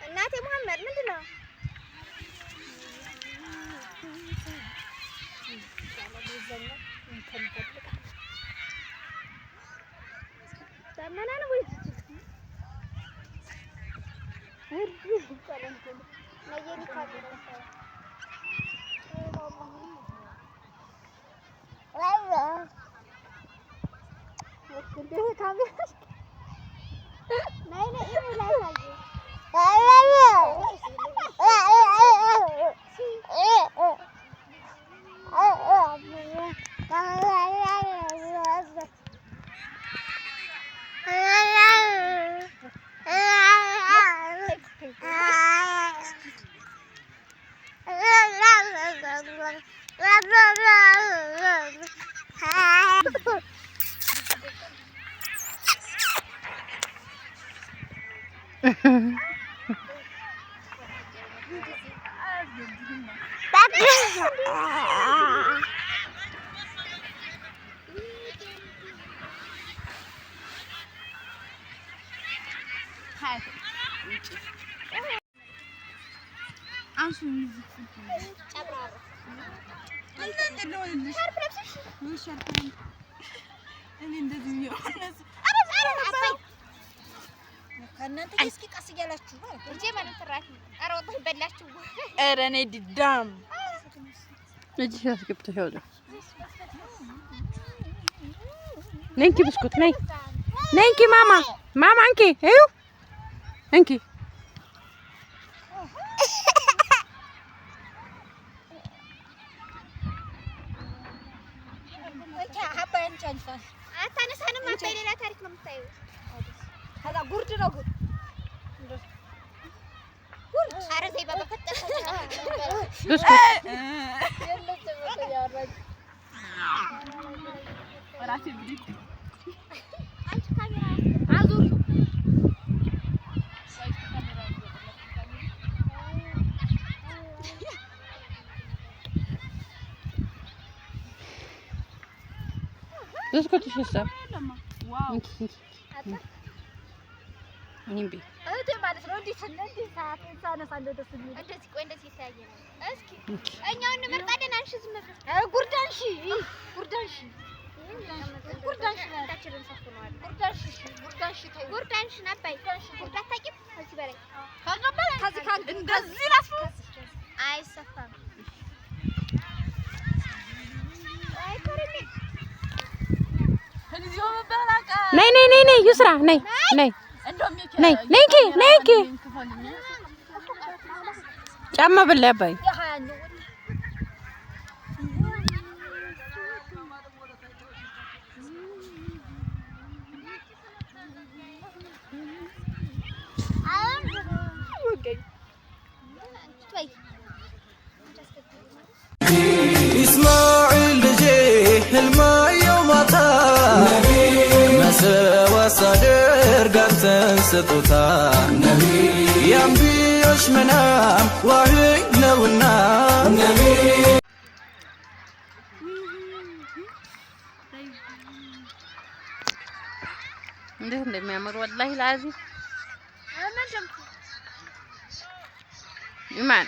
እናቴ መሐመድ ምንድነው? ዘመና ነው ወይ? እናንተ እስኪ ቀስ እያላችሁ እንጂ ማለት ተራፊ አሮጣ ይበላችሁ ኧረ እኔ ድዳም እዚህ አስገብተሽ ያውጣ ነንኪ ብስኩት ነይ ነንኪ ማማ ማማ አንኪ እዩ አንኪ ሀባን ቻንፋ አታነሳንም አባይ ሌላ ታሪክ ነው የምታየው ከዛ ጉርድ ነው ጉርድ ኧረ ዘይ ባባ ፈጠረ ብስኩት ወራቲ ብዲት አንቺ ካሜራ አዙሪ ብስኩት ይሽሳ ዋው ኒምቢ እቴ ማለት ነው እንዴ ሰለንዴ ሰዓት ሳነሳለሁ ደስ የሚል እንደዚህ ቆይ እንደዚህ ይታያየ ነው እስኪ እኛው እንመርጣለን አንሺ ዝም ብለህ ጉርዳንሺ ጉርዳንሺ ጉርዳንሺ ታችልን ሰፍነዋል ጉርዳንሺ ጉርዳንሺ ተይ ጉርዳንሺ ነባይ ጉርዳን ታቂም እዚህ በላይ ካገባለ ከዚህ ካን እንደዚህ ላስፉ አይሰፋም አይ ኮረኔ ከዚህ ወበላቃ ነይ ነይ ነይ ነይ ይስራ ነይ ነይ ነይ ነይኪ ነይኪ ጫማ በል አባይ ኢስማኤል ልጄ ህልማየው ማታ መሰዋሳደር ጋርተን ስጦታ የአንቢዮች መናም ዋህይ ነውና እንዴት እንደሚያምር ወላሂ ላዚ ኢማን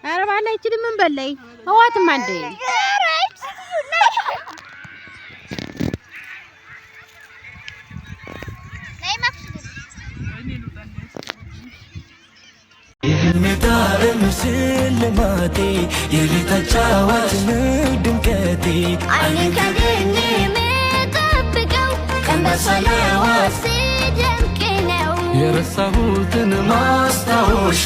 ኧረ ባላ አይችልም ምን በላይ ህዋትም አንዴ የህልሜታረም ሽልማቴ የሌታጫዋት ድምቀቴ አይኔ ካገኘ የምጠብቀው ቀን በሰላዋ ሲደምቅ ነው የረሳሁትን ማስታወሻ